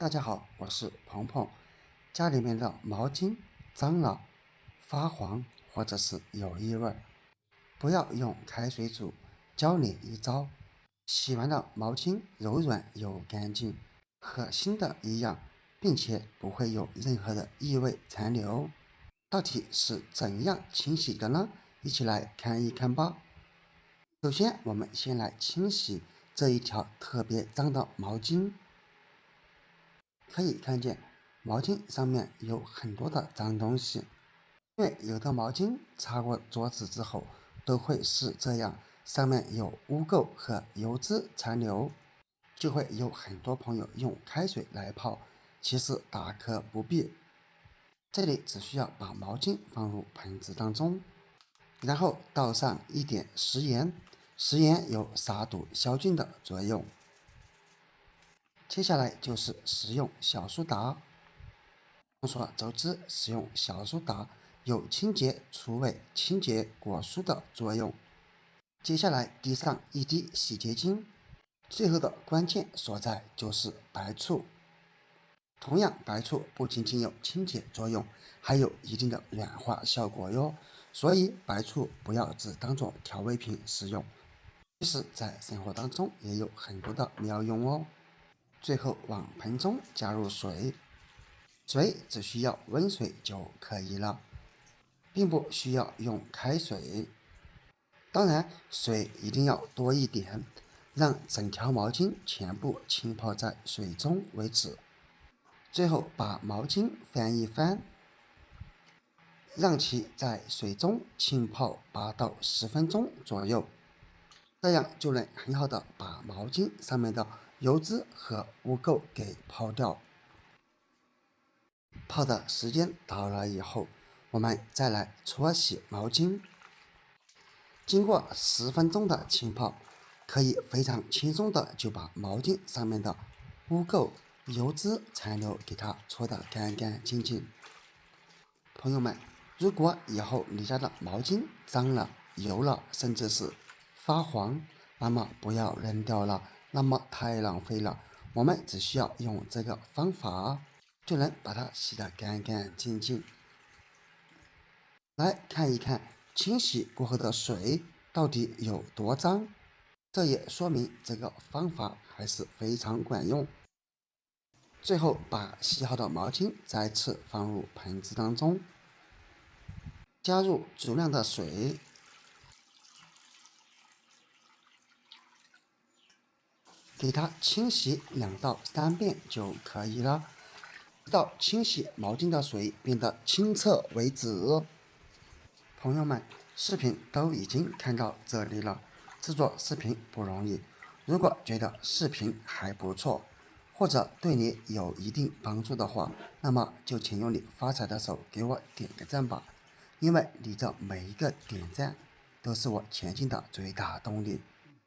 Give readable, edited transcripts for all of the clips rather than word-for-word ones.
大家好，我是鹏鹏。家里面的毛巾脏了、发黄或者是有异味，不要用开水煮，教你一招。洗完的毛巾柔软又干净，和新的一样，并且不会有任何的异味残留。到底是怎样清洗的呢？一起来看一看吧。首先，我们先来清洗这一条特别脏的毛巾。可以看见毛巾上面有很多的脏东西，因为有的毛巾擦过桌子之后都会是这样，上面有污垢和油脂残留，就会有很多朋友用开水来泡，其实大可不必。这里只需要把毛巾放入盆子当中，然后倒上一点食盐，食盐有杀毒消菌的作用。接下来就是使用小苏打。众所周知，使用小苏打有清洁除味、清洁果蔬的作用。接下来滴上一滴洗洁精，最后的关键所在就是白醋。同样，白醋不仅仅有清洁作用，还有一定的软化效果哟。所以，白醋不要只当做调味品使用，其实在生活当中也有很多的妙用哦。最后，往盆中加入水，水只需要温水就可以了，并不需要用开水。当然，水一定要多一点，让整条毛巾全部浸泡在水中为止。最后把毛巾翻一翻，让其在水中浸泡8到10分钟左右，这样就能很好的把毛巾上面的油脂和污垢给泡掉。泡的时间到了以后，我们再来搓洗毛巾。经过10分钟的浸泡，可以非常轻松的就把毛巾上面的污垢、油脂残留给它搓得干干净净。朋友们，如果以后你家的毛巾脏了、油了，甚至是发黄，那么不要扔掉了，那么太浪费了。我们只需要用这个方法，就能把它洗得干干净净。来看一看清洗过后的水到底有多脏，这也说明这个方法还是非常管用。最后把洗好的毛巾再次放入盆子当中，加入足量的水，给它清洗2到3遍就可以了，直到清洗毛巾的水变得清澈为止。朋友们，视频都已经看到这里了，制作视频不容易。如果觉得视频还不错，或者对你有一定帮助的话，那么就请用你发财的手给我点个赞吧，因为你的每一个点赞都是我前进的最大动力。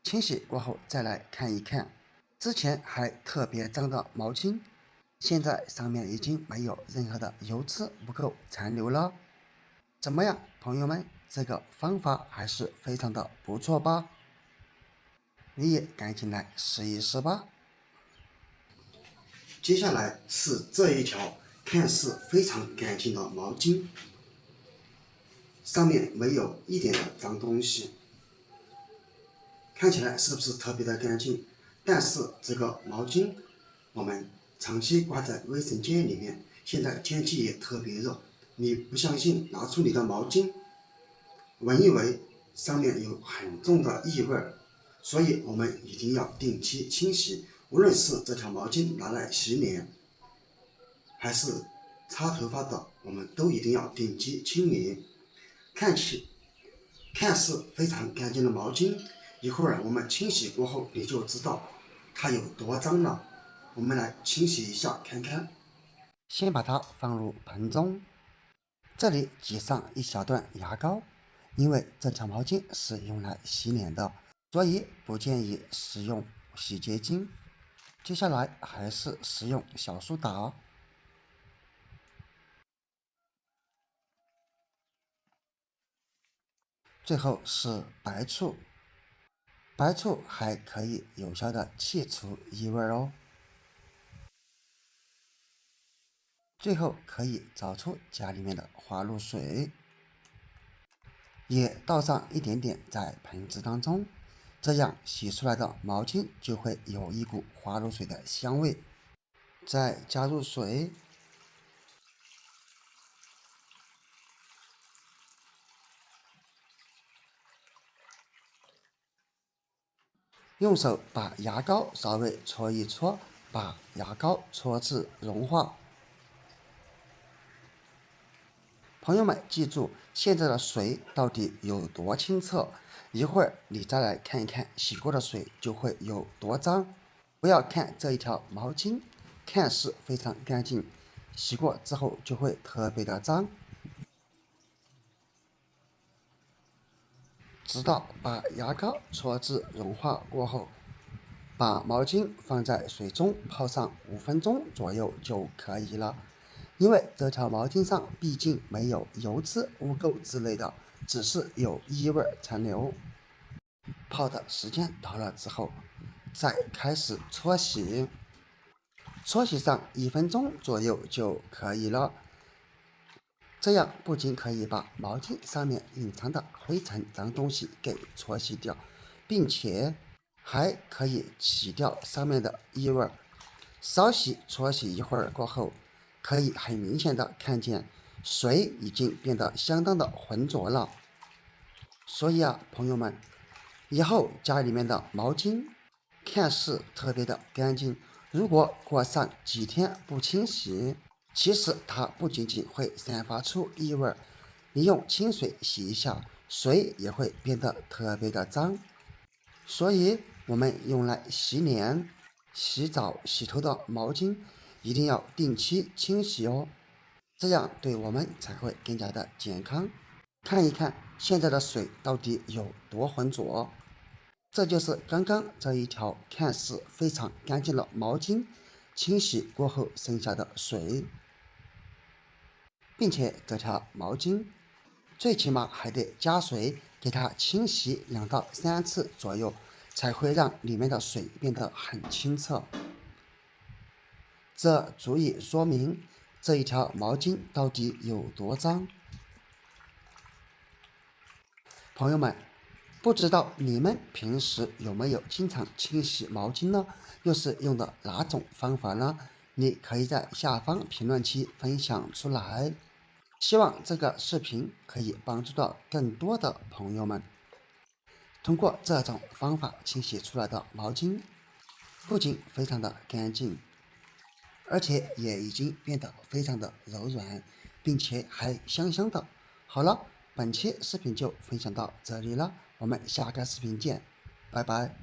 清洗过后再来看一看，之前还特别脏的毛巾，现在上面已经没有任何的油脂污垢残留了。怎么样，朋友们，这个方法还是非常的不错吧？你也赶紧来试一试吧。接下来是这一条看似非常干净的毛巾，上面没有一点的脏东西，看起来是不是特别的干净？但是这个毛巾我们长期挂在卫生间里面，现在天气也特别热，你不相信，拿出你的毛巾闻一闻，上面有很重的异味，所以我们一定要定期清洗。无论是这条毛巾拿来洗脸，还是擦头发的，我们都一定要定期清理。看似非常干净的毛巾，一会儿我们清洗过后，你就知道它有多脏了。我们来清洗一下看看。先把它放入盆中，这里挤上一小段牙膏，因为这条毛巾是用来洗脸的，所以不建议使用洗洁精。接下来还是使用小苏打，最后是白醋。白醋还可以有效的去除异味哦。最后可以找出家里面的花露水，也倒上一点点在盆子当中，这样洗出来的毛巾就会有一股花露水的香味。再加入水，用手把牙膏稍微搓一搓，把牙膏搓至融化。朋友们，记住现在的水到底有多清澈，一会儿你再来看一看洗过的水就会有多脏。不要看这一条毛巾，看似非常干净，洗过之后就会特别的脏。直到把牙膏搓至融化过后，把毛巾放在水中泡上5分钟左右就可以了。因为这条毛巾上毕竟没有油脂、污垢之类的，只是有异味残留。泡的时间到了之后，再开始搓洗，搓洗上1分钟左右就可以了。这样不仅可以把毛巾上面隐藏的灰尘脏东西给搓洗掉，并且还可以洗掉上面的异味。稍洗搓洗一会儿过后，可以很明显的看见水已经变得相当的浑浊了。所以啊，朋友们，以后家里面的毛巾看似特别的干净，如果过上几天不清洗，其实它不仅仅会散发出异味，你用清水洗一下，水也会变得特别的脏。所以，我们用来洗脸、洗澡、洗头的毛巾一定要定期清洗哦，这样对我们才会更加的健康。看一看现在的水到底有多浑浊，这就是刚刚这一条看似非常干净的毛巾清洗过后剩下的水，并且这条毛巾最起码还得加水给它清洗2到3次左右，才会让里面的水变得很清澈。这足以说明这一条毛巾到底有多脏。朋友们，不知道你们平时有没有经常清洗毛巾呢？又是用的哪种方法呢？你可以在下方评论区分享出来。希望这个视频可以帮助到更多的朋友们。通过这种方法清洗出来的毛巾，不仅非常的干净，而且也已经变得非常的柔软，并且还香香的。好了，本期视频就分享到这里了，我们下个视频见，拜拜。